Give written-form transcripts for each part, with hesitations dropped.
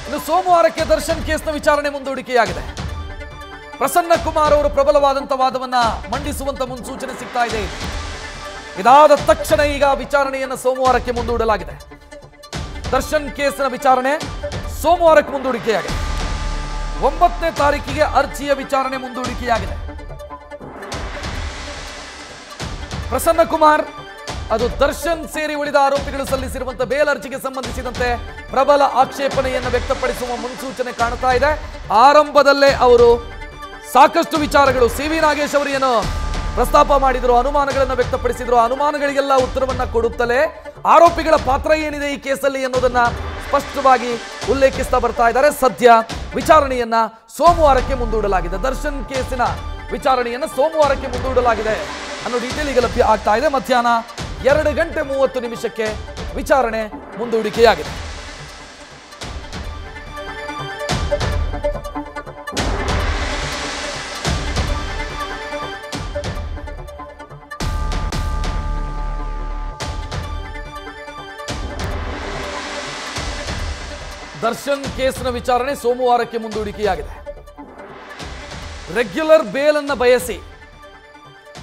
ಇನ್ನು ಸೋಮವಾರಕ್ಕೆ ದರ್ಶನ್ ಕೇಸ್ನ ವಿಚಾರಣೆ ಮುಂದೂಡಿಕೆಯಾಗಿದೆ. ಪ್ರಸನ್ನ ಕುಮಾರ್ ಅವರು ಪ್ರಬಲವಾದಂತಹ ವಾದವನ್ನ ಮಂಡಿಸುವಂತ ಮುನ್ಸೂಚನೆ ಸಿಗ್ತಾ ಇದೆ. ಇದಾದ ತಕ್ಷಣ ಈಗ ವಿಚಾರಣೆಯನ್ನು ಸೋಮವಾರಕ್ಕೆ ಮುಂದೂಡಲಾಗಿದೆ. ದರ್ಶನ್ ಕೇಸ್ನ ವಿಚಾರಣೆ ಸೋಮವಾರಕ್ಕೆ ಮುಂದೂಡಿಕೆಯಾಗಿದೆ. 9ನೇ ತಾರೀಕಿಗೆ ಅರ್ಜಿಯ ವಿಚಾರಣೆ ಮುಂದೂಡಿಕೆಯಾಗಿದೆ. ಪ್ರಸನ್ನ ಕುಮಾರ್ ಅದು ದರ್ಶನ್ ಸೇರಿ ಉಳಿದ ಆರೋಪಿಗಳು ಸಲ್ಲಿಸಿರುವಂತಹ ಬೇಲ್ ಅರ್ಜಿಗೆ ಸಂಬಂಧಿಸಿದಂತೆ ಪ್ರಬಲ ಆಕ್ಷೇಪಣೆಯನ್ನು ವ್ಯಕ್ತಪಡಿಸುವ ಮುನ್ಸೂಚನೆ ಕಾಣ್ತಾ ಇದೆ. ಆರಂಭದಲ್ಲೇ ಅವರು ಸಾಕಷ್ಟು ವಿಚಾರಗಳು ಸಿ.ವಿ. ನಾಗೇಶ್ ಅವರು ಏನು ಪ್ರಸ್ತಾಪ ಮಾಡಿದ್ರು, ಅನುಮಾನಗಳನ್ನು ವ್ಯಕ್ತಪಡಿಸಿದ್ರು. ಅನುಮಾನಗಳಿಗೆಲ್ಲ ಉತ್ತರವನ್ನ ಕೊಡುತ್ತಲೇ ಆರೋಪಿಗಳ ಪಾತ್ರ ಏನಿದೆ ಈ ಕೇಸಲ್ಲಿ ಅನ್ನೋದನ್ನ ಸ್ಪಷ್ಟವಾಗಿ ಉಲ್ಲೇಖಿಸ್ತಾ ಬರ್ತಾ ಇದ್ದಾರೆ. ಸದ್ಯ ವಿಚಾರಣೆಯನ್ನ ಸೋಮವಾರಕ್ಕೆ ಮುಂದೂಡಲಾಗಿದೆ. ದರ್ಶನ್ ಕೇಸಿನ ವಿಚಾರಣೆಯನ್ನ ಸೋಮವಾರಕ್ಕೆ ಮುಂದೂಡಲಾಗಿದೆ ಅನ್ನೋ ಡೀಟೇಲ್ ಈಗ ಲಭ್ಯ ಆಗ್ತಾ ಇದೆ. ಮಧ್ಯಾಹ್ನ 2:30 ವಿಚಾರಣೆ ಮುಂದೂಡಿಕೆಯಾಗಿದೆ. ದರ್ಶನ್ ಕೇಸ್ನ ವಿಚಾರಣೆ ಸೋಮವಾರಕ್ಕೆ ಮುಂದೂಡಿಕೆಯಾಗಿದೆ. ರೆಗ್ಯುಲರ್ ಬೇಲ್ ಅನ್ನು ಬಯಸಿ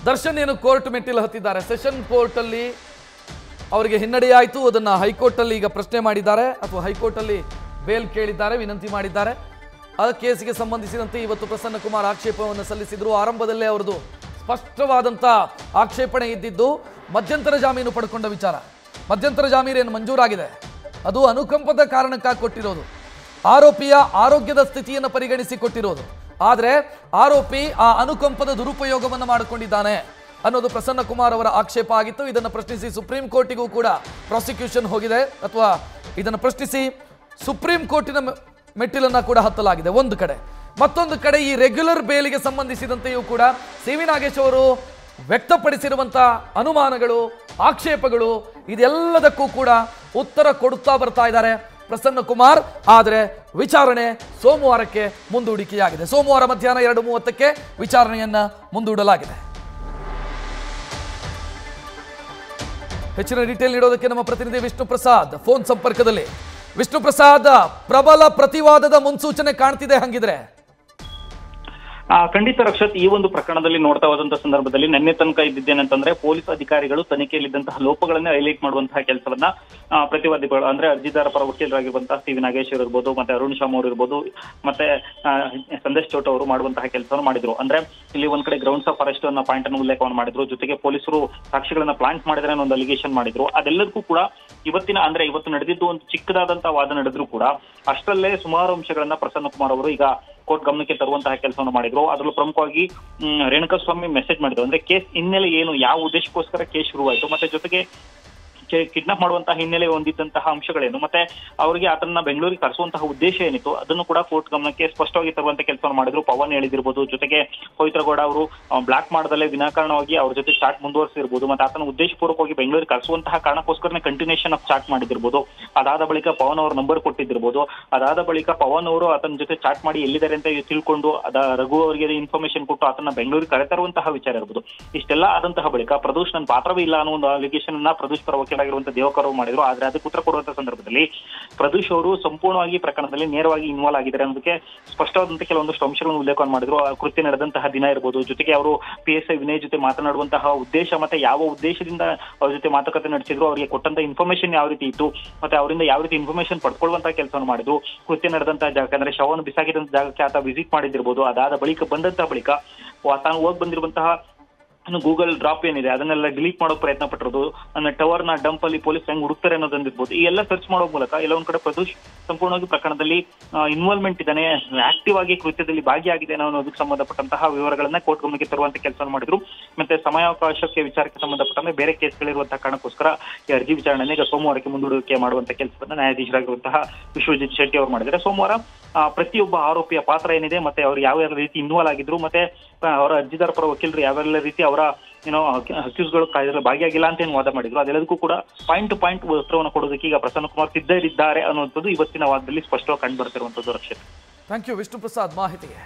ದರ್ಶನ್ ಏನು ಕೋರ್ಟ್ ಮೆಟ್ಟಿಲು ಹತ್ತಿದ್ದಾರೆ. ಸೆಷನ್ ಕೋರ್ಟ್ ಅಲ್ಲಿ ಅವರಿಗೆ ಹಿನ್ನಡೆಯಾಯಿತು. ಅದನ್ನ ಹೈಕೋರ್ಟ್ ಅಲ್ಲಿ ಈಗ ಪ್ರಶ್ನೆ ಮಾಡಿದ್ದಾರೆ ಅಥವಾ ಹೈಕೋರ್ಟ್ ಅಲ್ಲಿ ಬೇಲ್ ಕೇಳಿದ್ದಾರೆ, ವಿನಂತಿ ಮಾಡಿದ್ದಾರೆ. ಆ ಕೇಸಿಗೆ ಸಂಬಂಧಿಸಿದಂತೆ ಇವತ್ತು ಪ್ರಸನ್ನ ಕುಮಾರ್ ಆಕ್ಷೇಪವನ್ನು ಸಲ್ಲಿಸಿದ್ರು. ಆರಂಭದಲ್ಲೇ ಅವರದು ಸ್ಪಷ್ಟವಾದಂತ ಆಕ್ಷೇಪಣೆ ಇದ್ದಿದ್ದು ಮಧ್ಯಂತರ ಜಾಮೀನು ಪಡ್ಕೊಂಡ ವಿಚಾರ. ಮಧ್ಯಂತರ ಜಾಮೀನು ಏನು ಮಂಜೂರಾಗಿದೆ, ಅದು ಅನುಕಂಪದ ಕಾರಣಕ್ಕಾಗಿ ಕೊಟ್ಟಿರೋದು, ಆರೋಪಿಯ ಆರೋಗ್ಯದ ಸ್ಥಿತಿಯನ್ನು ಪರಿಗಣಿಸಿ ಕೊಟ್ಟಿರೋದು. ಆದರೆ ಆರೋಪಿ ಆ ಅನುಕಂಪದ ದುರುಪಯೋಗವನ್ನು ಮಾಡಿಕೊಂಡಿದ್ದಾನೆ ಅನ್ನೋದು ಪ್ರಸನ್ನ ಕುಮಾರ್ ಅವರ ಆಕ್ಷೇಪ ಆಗಿತ್ತು. ಇದನ್ನು ಪ್ರಶ್ನಿಸಿ ಸುಪ್ರೀಂ ಕೋರ್ಟಿಗೂ ಕೂಡ ಪ್ರಾಸಿಕ್ಯೂಷನ್ ಹೋಗಿದೆ ಅಥವಾ ಇದನ್ನು ಪ್ರಶ್ನಿಸಿ ಸುಪ್ರೀಂ ಕೋರ್ಟಿನ ಮೆಟ್ಟಿಲನ್ನು ಕೂಡ ಹತ್ತಲಾಗಿದೆ ಒಂದು ಕಡೆ. ಮತ್ತೊಂದು ಕಡೆ ಈ ರೆಗ್ಯುಲರ್ ಬೇಲಿಗೆ ಸಂಬಂಧಿಸಿದಂತೆಯೂ ಕೂಡ ಸಿ.ವಿ. ನಾಗೇಶ್ ಅವರು ವ್ಯಕ್ತಪಡಿಸಿರುವಂತಹ ಅನುಮಾನಗಳು, ಆಕ್ಷೇಪಗಳು ಇದೆಲ್ಲದಕ್ಕೂ ಕೂಡ ಉತ್ತರ ಕೊಡುತ್ತಾ ಬರ್ತಾ ಇದ್ದಾರೆ ಪ್ರಸನ್ನ ಕುಮಾರ್. ಆದರೆ ವಿಚಾರಣೆ ಸೋಮವಾರಕ್ಕೆ ಮುಂದೂಡಿಕೆಯಾಗಿದೆ. ಸೋಮವಾರ ಮಧ್ಯಾಹ್ನ 2:30 ವಿಚಾರಣೆಯನ್ನ ಮುಂದೂಡಲಾಗಿದೆ. ಹೆಚ್ಚಿನ ಡೀಟೇಲ್ ನೀಡೋದಕ್ಕೆ ನಮ್ಮ ಪ್ರತಿನಿಧಿ ವಿಷ್ಣು ಪ್ರಸಾದ್ ಫೋನ್ ಸಂಪರ್ಕದಲ್ಲಿ. ವಿಷ್ಣು ಪ್ರಸಾದ್, ಪ್ರಬಲ ಪ್ರತಿವಾದದ ಮುನ್ಸೂಚನೆ ಕಾಣ್ತಿದೆ ಹಂಗಿದ್ರೆ? ಖಂಡಿತ ರಕ್ಷತ್, ಈ ಒಂದು ಪ್ರಕರಣದಲ್ಲಿ ನೋಡ್ತಾ ಹೋದಂತಹ ಸಂದರ್ಭದಲ್ಲಿ ನಿನ್ನೆ ತನಕ ಇದ್ದಿದ್ದೇನಂತಂದ್ರೆ ಪೊಲೀಸ್ ಅಧಿಕಾರಿಗಳು ತನಿಖೆಯಲ್ಲಿದ್ದಂತಹ ಲೋಪಗಳನ್ನ ಹೈಲೈಟ್ ಮಾಡುವಂತಹ ಕೆಲಸವನ್ನ ಪ್ರತಿವಾದಿಗಳು ಅಂದ್ರೆ ಅರ್ಜಿದಾರ ಪರ ವಕೀಲರಾಗಿರುವಂತಹ ಸಿ.ವಿ. ನಾಗೇಶ್ ಇರ್ಬೋದು, ಮತ್ತೆ ಅರುಣ್ ಶಾಮ್ ಅವರು ಇರ್ಬೋದು, ಮತ್ತೆ ಸಂದೇಶ್ ಚೌಟ ಅವರು ಮಾಡುವಂತಹ ಕೆಲಸವನ್ನು ಮಾಡಿದ್ರು. ಅಂದ್ರೆ ಇಲ್ಲಿ ಒಂದ್ ಕಡೆ ಗ್ರೌಂಡ್ಸ್ ಆಫ್ ಅರೆಸ್ಟ್ ಅನ್ನೋ ಪಾಯಿಂಟ್ ಅನ್ನು ಉಲ್ಲೇಖವನ್ನು ಮಾಡಿದ್ರು. ಜೊತೆಗೆ ಪೊಲೀಸರು ಸಾಕ್ಷಿಗಳನ್ನ ಪ್ಲಾಂಟ್ ಮಾಡಿದ್ರೆ ಅನ್ನೋ ಒಂದು ಅಲಿಗೇಷನ್ ಮಾಡಿದ್ರು. ಅದೆಲ್ಲದಕ್ಕೂ ಕೂಡ ಇವತ್ತು ನಡೆದಿದ್ದು ಒಂದು ಚಿಕ್ಕದಾದಂತಹ ವಾದ ನಡೆದ್ರು ಕೂಡ ಅಷ್ಟರಲ್ಲೇ ಸುಮಾರು ಅಂಶಗಳನ್ನ ಪ್ರಸನ್ನ ಕುಮಾರ್ ಅವರು ಈಗ ಕೋರ್ಟ್ ಗಮನಕ್ಕೆ ತರುವಂತಹ ಕೆಲಸವನ್ನು ಮಾಡಿದ್ರು. ಅದರಲ್ಲೂ ಪ್ರಮುಖವಾಗಿ ರೇಣುಕಾಸ್ವಾಮಿ ಮೆಸೇಜ್ ಮಾಡಿದ್ರು. ಅಂದ್ರೆ ಕೇಸ್ ಹಿನ್ನೆಲೆ ಏನು, ಯಾವ ಉದ್ದೇಶಕ್ಕೋಸ್ಕರ ಕೇಸ್ ಶುರುವಾಯಿತು, ಮತ್ತೆ ಜೊತೆಗೆ ಕಿಡ್ನಾಪ್ ಮಾಡುವಂತಹ ಹಿನ್ನೆಲೆ ಹೊಂದಿದ್ದಂತಹ ಅಂಶಗಳೇನು, ಮತ್ತೆ ಅವರಿಗೆ ಆತನ ಬೆಂಗಳೂರಿಗೆ ಕರೆಸುವಂತಹ ಉದ್ದೇಶ ಏನಿತ್ತು ಅದನ್ನು ಕೂಡ ಕೋರ್ಟ್ ಗಮನಕ್ಕೆ ಸ್ಪಷ್ಟವಾಗಿ ತರುವಂತ ಕೆಲಸವನ್ನು ಮಾಡಿದ್ರು. ಪವನ್ ಹೇಳಿದಿರ್ಬೋದು, ಜೊತೆಗೆ ಪವಿತ್ರಗೌಡ ಅವರು ಬ್ಲಾಕ್ ಮಾಡದಲ್ಲೇ ವಿನಾಕಾರಣವಾಗಿ ಅವ್ರ ಜೊತೆ ಚಾಟ್ ಮುಂದುವರಿಸಿರ್ಬೋದು, ಮತ್ತೆ ಆತನ ಉದ್ದೇಶಪೂರ್ವಕವಾಗಿ ಬೆಂಗಳೂರಿಗೆ ಕರೆಸುವಂತಹ ಕಾರಣಕ್ಕೋಸ್ಕರನೇ ಕಂಟಿನ್ಯೂಷನ್ ಆಫ್ ಚಾಟ್ ಮಾಡಿದಿರ್ಬೋದು. ಅದಾದ ಬಳಿಕ ಪವನ್ ಅವ್ರ ನಂಬರ್ ಕೊಟ್ಟಿದ್ದಿರ್ಬೋದು. ಅದಾದ ಬಳಿಕ ಪವನ್ ಅವರು ಆತನ ಜೊತೆ ಚಾಟ್ ಮಾಡಿ ಎಲ್ಲಿದ್ದಾರೆ ಅಂತ ತಿಳ್ಕೊಂಡು ರಘು ಅವರಿಗೆ ಇನ್ಫಾರ್ಮೇಶನ್ ಕೊಟ್ಟು ಆತನ ಬೆಂಗಳೂರಿಗೆ ಕರೆತರುವಂತಹ ವಿಚಾರ ಇರ್ಬೋದು. ಇಷ್ಟೆಲ್ಲ ಆದಂತಹ ಬಳಿಕ ಪ್ರದೋಷ್ ನನ್ನ ಪಾತ್ರವೇ ಇಲ್ಲ ಅನ್ನೋ ಒಂದು ಅಲಿಗೇಷನ್ ಅನ್ನ ಪ್ರದೋಷ್ ಪರ ಆಗಿರುವಂತಹ ದೇವಕರ್ ಮಾಡಿದ್ರು. ಆದ್ರೆ ಅದಕ್ಕೆ ಉತ್ತರ ಕೊಡುವಂತಹ ಸಂದರ್ಭದಲ್ಲಿ ಪ್ರದೋಷ್ ಅವರು ಸಂಪೂರ್ಣವಾಗಿ ಪ್ರಕರಣದಲ್ಲಿ ನೇರವಾಗಿ ಇನ್ವಾಲ್ವ್ ಆಗಿದ್ದಾರೆ ಅನ್ನೋದಕ್ಕೆ ಸ್ಪಷ್ಟವಾದಂತಹ ಕೆಲವೊಂದಷ್ಟು ಅಂಶಗಳನ್ನು ಉಲ್ಲೇಖ ಮಾಡಿದ್ರು. ಕೃತ್ಯ ನಡೆದಂತಹ ದಿನ ಇರ್ಬೋದು, ಜೊತೆಗೆ ಅವರು PSI ವಿನಯ್ ಜೊತೆ ಮಾತನಾಡುವಂತಹ ಉದ್ದೇಶ, ಮತ್ತೆ ಯಾವ ಉದ್ದೇಶದಿಂದ ಅವ್ರ ಜೊತೆ ಮಾತುಕತೆ ನಡೆಸಿದ್ರು, ಅವರಿಗೆ ಕೊಟ್ಟಂತ ಇನ್ಫಾರ್ಮೇಶನ್ ಯಾವ ರೀತಿ ಇತ್ತು, ಮತ್ತೆ ಅವರಿಂದ ಯಾವ ರೀತಿ ಇನ್ಫಾರ್ಮೇಶನ್ ಪಡ್ಕೊಳ್ಳುವಂತಹ ಕೆಲಸವನ್ನು ಮಾಡಿದ್ರು. ಕೃತ್ಯ ನಡೆದಂತಹ ಜಾಗಕ್ಕೆ ಅಂದ್ರೆ ಶವವನ್ನು ಬಿಸಾಕಿದಂತಹ ಜಾಗಕ್ಕೆ ಆತ ವಿಸಿಟ್ ಮಾಡಿದಿರ್ಬೋದು. ಅದಾದ ಬಳಿಕ ಬಳಿಕ ತಾನು ಹೋಗಿ ಬಂದಿರುವಂತಹ ಗೂಗಲ್ ಡ್ರಾಪ್ ಏನಿದೆ ಅದನ್ನೆಲ್ಲ ಡಿಲೀಟ್ ಮಾಡೋ ಪ್ರಯತ್ನ ಪಟ್ಟಿರೋದು, ನನ್ನ ಟವರ್ ನ ಡಂಪ್ ಅಲ್ಲಿ ಪೊಲೀಸ್ ಹೆಂಗ್ ಹುಡುಕ್ತಾರೆ ಅನ್ನೋದಂದಿರ್ಬೋದು. ಈ ಎಲ್ಲ ಸರ್ಚ್ ಮಾಡೋ ಮೂಲಕ ಎಲ್ಲ ಒಂದ್ ಕಡೆ ಪ್ರದೋಷ್ ಸಂಪೂರ್ಣವಾಗಿ ಪ್ರಕರಣದಲ್ಲಿ ಇನ್ವಾಲ್ವ್ಮೆಂಟ್ ಇದ್ದಾನೆ, ಆಕ್ಟಿವ್ ಆಗಿ ಕೃತ್ಯದಲ್ಲಿ ಭಾಗಿಯಾಗಿದೆ ಅನ್ನೋದಕ್ಕೆ ಸಂಬಂಧಪಟ್ಟಂತಹ ವಿವರಗಳನ್ನ ಕೋರ್ಟ್ ಗಮನಕ್ಕೆ ತರುವಂತ ಕೆಲಸ ಮಾಡಿದ್ರು. ಮತ್ತೆ ಸಮಯಾವಕಾಶಕ್ಕೆ ವಿಚಾರಕ್ಕೆ ಸಂಬಂಧಪಟ್ಟಂತೆ ಬೇರೆ ಕೇಸ್ಗಳಿರುವಂತಹ ಕಾರಣಕ್ಕೋಸ್ಕರ ಈ ಅರ್ಜಿ ವಿಚಾರಣೆ ಈಗ ಸೋಮವಾರಕ್ಕೆ ಮುಂದೂಡಿಕೆ ಮಾಡುವಂತ ಕೆಲಸವನ್ನ ನ್ಯಾಯಾಧೀಶರಾಗಿರುವಂತಹ ವಿಶ್ವಜಿತ್ ಶೆಟ್ಟಿ ಅವರು ಮಾಡಿದ್ದಾರೆ. ಸೋಮವಾರ ಪ್ರತಿಯೊಬ್ಬ ಆರೋಪಿಯ ಪಾತ್ರ ಏನಿದೆ, ಮತ್ತೆ ಅವ್ರು ಯಾವ ರೀತಿ ಇನ್ವಾಲ್ವ್ ಆಗಿದ್ರು, ಮತ್ತೆ ಅವರ ಅರ್ಜಿದಾರ ಪರ ವಕೀಲರು ಯಾವೆಲ್ಲ ರೀತಿ ಅವರ ಅಕ್ಯೂಸ್ಗಳು ಕಾಯ್ದೆ ಭಾಗಿಯಾಗಿಲ್ಲ ಅಂತ ಏನು ವಾದ ಮಾಡಿದ್ರು, ಅದೆಲ್ಲದಕ್ಕೂ ಕೂಡ ಪಾಯಿಂಟ್ ಟು ಪಾಯಿಂಟ್ ಉತ್ತರವನ್ನು ಕೊಡೋದಕ್ಕೆ ಈಗ ಪ್ರಸನ್ನ ಕುಮಾರ್ ಸಿದ್ಧರಿದ್ದಾರೆ ಅನ್ನುವಂಥದ್ದು ಇವತ್ತಿನ ವಾದದಲ್ಲಿ ಸ್ಪಷ್ಟವಾಗಿ ಕಂಡು ಬರ್ತಿರುವಂತದ್ದು. ರಕ್ಷಿತ್, ಥ್ಯಾಂಕ್ ಯು ವಿಷ್ಣು ಪ್ರಸಾದ್ ಮಾಹಿತಿಗೆ.